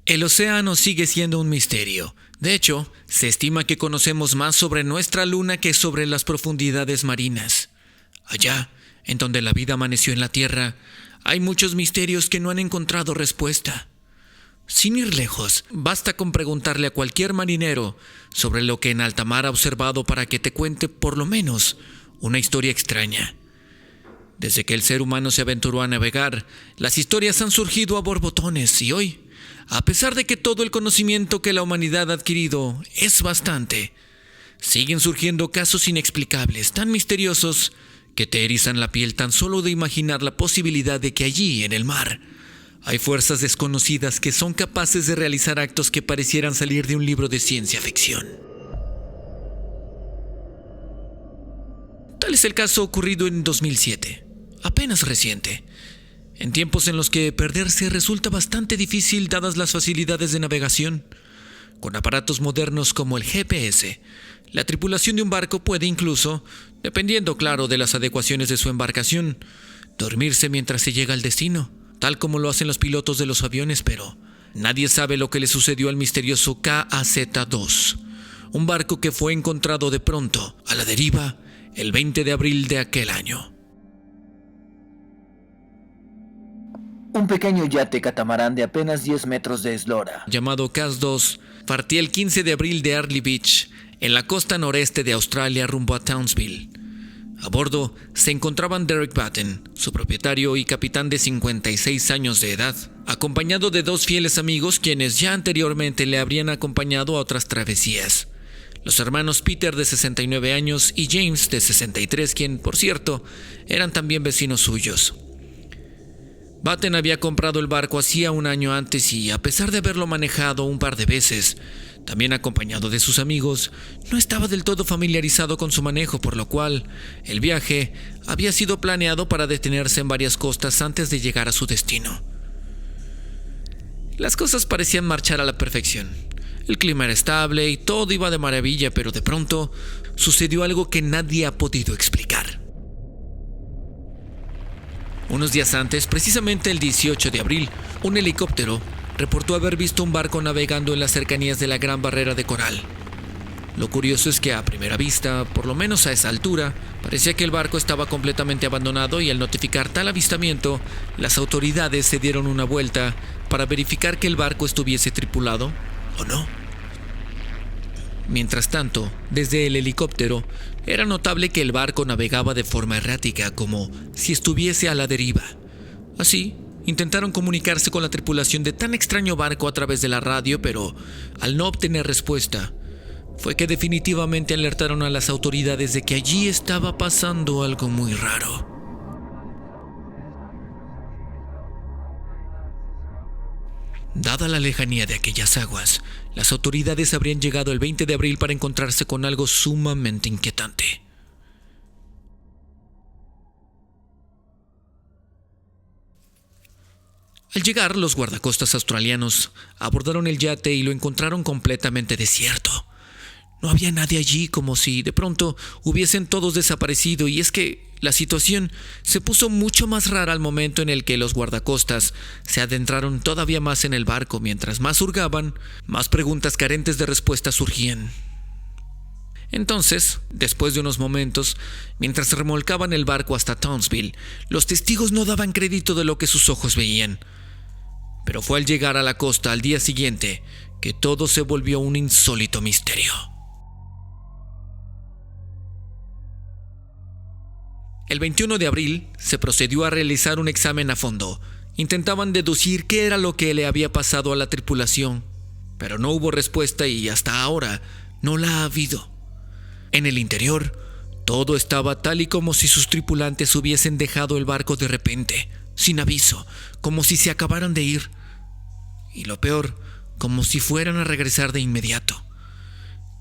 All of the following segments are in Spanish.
El océano sigue siendo un misterio. De hecho, se estima que conocemos más sobre nuestra luna que sobre las profundidades marinas. Allá, en donde la vida amaneció en la Tierra, hay muchos misterios que no han encontrado respuesta. Sin ir lejos, basta con preguntarle a cualquier marinero sobre lo que en alta mar ha observado para que te cuente por lo menos una historia extraña. Desde que el ser humano se aventuró a navegar, las historias han surgido a borbotones y hoy, a pesar de que todo el conocimiento que la humanidad ha adquirido es bastante, siguen surgiendo casos inexplicables, tan misteriosos que te erizan la piel tan solo de imaginar la posibilidad de que allí, en el mar, hay fuerzas desconocidas que son capaces de realizar actos que parecieran salir de un libro de ciencia ficción. Tal es el caso ocurrido en 2007, apenas reciente, en tiempos en los que perderse resulta bastante difícil dadas las facilidades de navegación. Con aparatos modernos como el GPS, la tripulación de un barco puede incluso, dependiendo claro de las adecuaciones de su embarcación, dormirse mientras se llega al destino, tal como lo hacen los pilotos de los aviones, pero nadie sabe lo que le sucedió al misterioso KAZ-2, un barco que fue encontrado de pronto a la deriva el 20 de abril de aquel año. Un pequeño yate catamarán de apenas 10 metros de eslora, llamado KAZ-2, partía el 15 de abril de Early Beach, en la costa noreste de Australia rumbo a Townsville. A bordo se encontraban Derek Batten, su propietario y capitán de 56 años de edad, acompañado de dos fieles amigos quienes ya anteriormente le habrían acompañado a otras travesías. Los hermanos Peter, de 69 años, y James, de 63, quien, por cierto, eran también vecinos suyos. Batten había comprado el barco hacía un año antes y, a pesar de haberlo manejado un par de veces, también acompañado de sus amigos, no estaba del todo familiarizado con su manejo, por lo cual el viaje había sido planeado para detenerse en varias costas antes de llegar a su destino. Las cosas parecían marchar a la perfección. El clima era estable y todo iba de maravilla, pero de pronto sucedió algo que nadie ha podido explicar. Unos días antes, precisamente el 18 de abril, un helicóptero reportó haber visto un barco navegando en las cercanías de la Gran Barrera de Coral. Lo curioso es que a primera vista, por lo menos a esa altura, parecía que el barco estaba completamente abandonado y al notificar tal avistamiento, las autoridades se dieron una vuelta para verificar que el barco estuviese tripulado o no. Mientras tanto, desde el helicóptero, era notable que el barco navegaba de forma errática, como si estuviese a la deriva. Así, intentaron comunicarse con la tripulación de tan extraño barco a través de la radio, pero al no obtener respuesta, fue que definitivamente alertaron a las autoridades de que allí estaba pasando algo muy raro. Dada la lejanía de aquellas aguas, las autoridades habrían llegado el 20 de abril para encontrarse con algo sumamente inquietante. Al llegar, los guardacostas australianos abordaron el yate y lo encontraron completamente desierto. No había nadie allí, como si de pronto hubiesen todos desaparecido, y es que la situación se puso mucho más rara al momento en el que los guardacostas se adentraron todavía más en el barco. Mientras más hurgaban, más preguntas carentes de respuesta surgían. Entonces, después de unos momentos, mientras remolcaban el barco hasta Townsville, los testigos no daban crédito de lo que sus ojos veían. Pero fue al llegar a la costa al día siguiente que todo se volvió un insólito misterio. El 21 de abril se procedió a realizar un examen a fondo. Intentaban deducir qué era lo que le había pasado a la tripulación, pero no hubo respuesta y hasta ahora no la ha habido. En el interior, todo estaba tal y como si sus tripulantes hubiesen dejado el barco de repente, sin aviso, como si se acabaran de ir. Y lo peor, como si fueran a regresar de inmediato.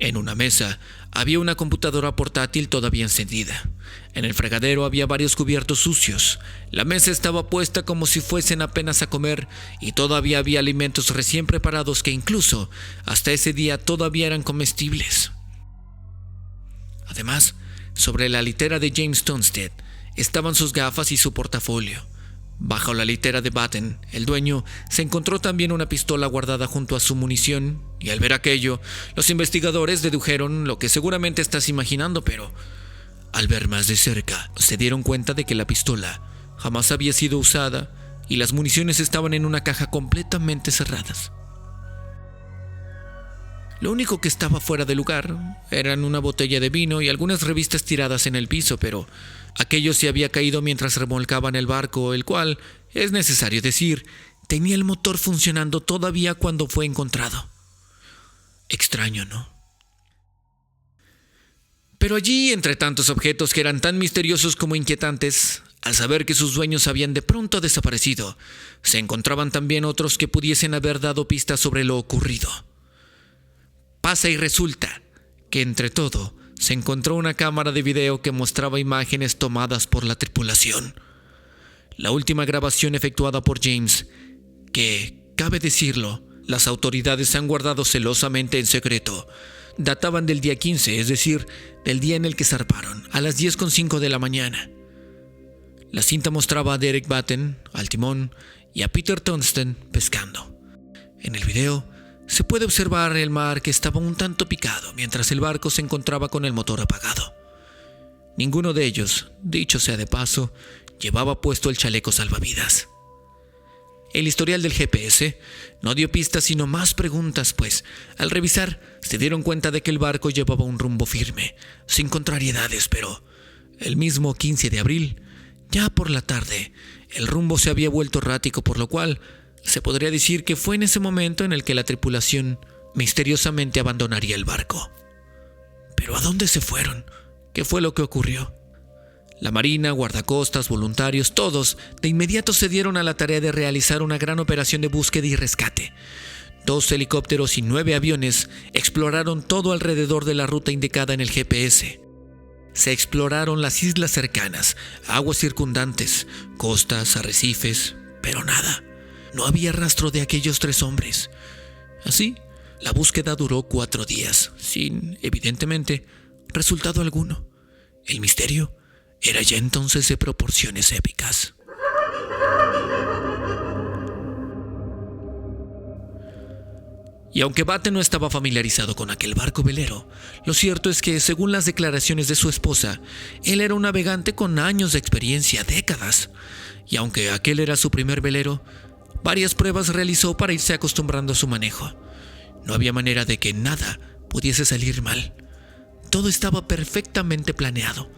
En una mesa había una computadora portátil todavía encendida. En el fregadero había varios cubiertos sucios. La mesa estaba puesta como si fuesen apenas a comer y todavía había alimentos recién preparados que incluso hasta ese día todavía eran comestibles. Además, sobre la litera de James Townsend estaban sus gafas y su portafolio. Bajo la litera de Batten, el dueño, se encontró también una pistola guardada junto a su munición, y al ver aquello, los investigadores dedujeron lo que seguramente estás imaginando, pero al ver más de cerca, se dieron cuenta de que la pistola jamás había sido usada y las municiones estaban en una caja completamente cerradas. Lo único que estaba fuera de lugar eran una botella de vino y algunas revistas tiradas en el piso, pero aquello se había caído mientras remolcaban el barco, el cual, es necesario decir, tenía el motor funcionando todavía cuando fue encontrado. Extraño, ¿no? Pero allí, entre tantos objetos que eran tan misteriosos como inquietantes, al saber que sus dueños habían de pronto desaparecido, se encontraban también otros que pudiesen haber dado pistas sobre lo ocurrido. Pasa y resulta que entre todo se encontró una cámara de video que mostraba imágenes tomadas por la tripulación. La última grabación efectuada por James, que, cabe decirlo, las autoridades han guardado celosamente en secreto, databan del día 15, es decir, del día en el que zarparon, a las 10:05 de la mañana. La cinta mostraba a Derek Batten al timón y a Peter Tungsten pescando. En el video se puede observar el mar que estaba un tanto picado mientras el barco se encontraba con el motor apagado. Ninguno de ellos, dicho sea de paso, llevaba puesto el chaleco salvavidas. El historial del GPS no dio pistas sino más preguntas, pues al revisar se dieron cuenta de que el barco llevaba un rumbo firme, sin contrariedades, pero el mismo 15 de abril, ya por la tarde, el rumbo se había vuelto errático, por lo cual se podría decir que fue en ese momento en el que la tripulación misteriosamente abandonaría el barco. ¿Pero a dónde se fueron? ¿Qué fue lo que ocurrió? La marina, guardacostas, voluntarios, todos de inmediato se dieron a la tarea de realizar una gran operación de búsqueda y rescate. 2 helicópteros y 9 aviones exploraron todo alrededor de la ruta indicada en el GPS. Se exploraron las islas cercanas, aguas circundantes, costas, arrecifes, pero nada. No había rastro de aquellos 3 hombres. Así, la búsqueda duró 4 días, sin, evidentemente, resultado alguno. El misterio era ya entonces de proporciones épicas. Y aunque Batten no estaba familiarizado con aquel barco velero, lo cierto es que, según las declaraciones de su esposa, él era un navegante con años de experiencia, décadas. Y aunque aquel era su primer velero, varias pruebas realizó para irse acostumbrando a su manejo. No había manera de que nada pudiese salir mal. Todo estaba perfectamente planeado.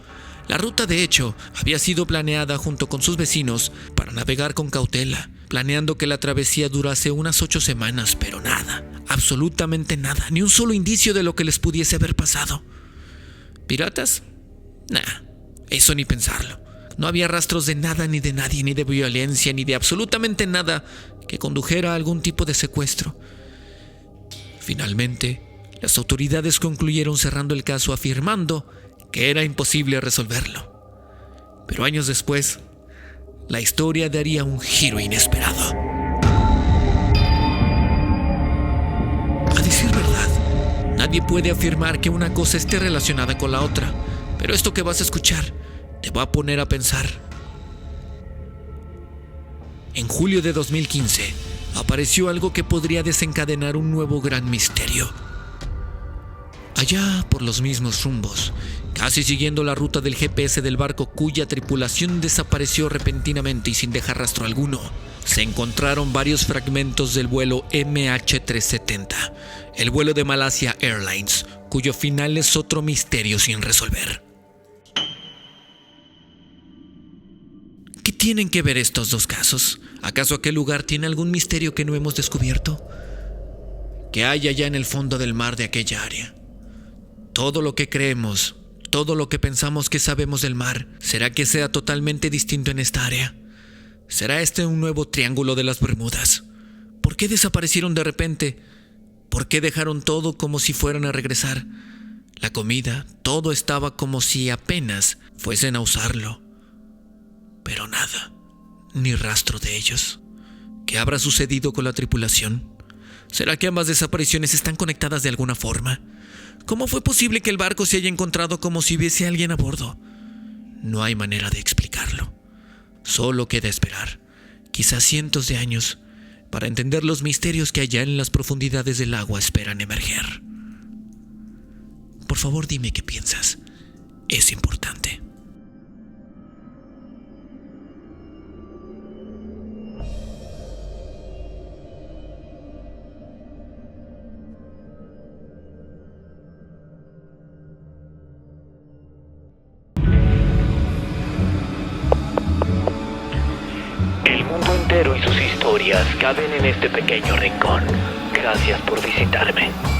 La ruta, de hecho, había sido planeada junto con sus vecinos para navegar con cautela, planeando que la travesía durase unas 8 semanas, pero nada, absolutamente nada, ni un solo indicio de lo que les pudiese haber pasado. ¿Piratas? Nah, eso ni pensarlo. No había rastros de nada, ni de nadie, ni de violencia, ni de absolutamente nada que condujera a algún tipo de secuestro. Finalmente, las autoridades concluyeron cerrando el caso afirmando que era imposible resolverlo. Pero años después, la historia daría un giro inesperado. A decir verdad, nadie puede afirmar que una cosa esté relacionada con la otra, pero esto que vas a escuchar te va a poner a pensar. En julio de 2015, apareció algo que podría desencadenar un nuevo gran misterio. Allá por los mismos rumbos, casi siguiendo la ruta del GPS del barco cuya tripulación desapareció repentinamente y sin dejar rastro alguno, se encontraron varios fragmentos del vuelo MH370, el vuelo de Malaysia Airlines, cuyo final es otro misterio sin resolver. ¿Qué tienen que ver estos dos casos? ¿Acaso aquel lugar tiene algún misterio que no hemos descubierto? ¿Qué hay allá en el fondo del mar de aquella área? Todo lo que creemos, todo lo que pensamos que sabemos del mar, ¿será que sea totalmente distinto en esta área? ¿Será este un nuevo triángulo de las Bermudas? ¿Por qué desaparecieron de repente? ¿Por qué dejaron todo como si fueran a regresar? La comida, todo estaba como si apenas fuesen a usarlo. Pero nada, ni rastro de ellos. ¿Qué habrá sucedido con la tripulación? ¿Será que ambas desapariciones están conectadas de alguna forma? ¿Cómo fue posible que el barco se haya encontrado como si hubiese alguien a bordo? No hay manera de explicarlo. Solo queda esperar. quizás cientos de años, para entender los misterios que allá en las profundidades del agua esperan emerger. Por favor, dime qué piensas. Es importante. El mundo entero y sus historias caben en este pequeño rincón. Gracias por visitarme.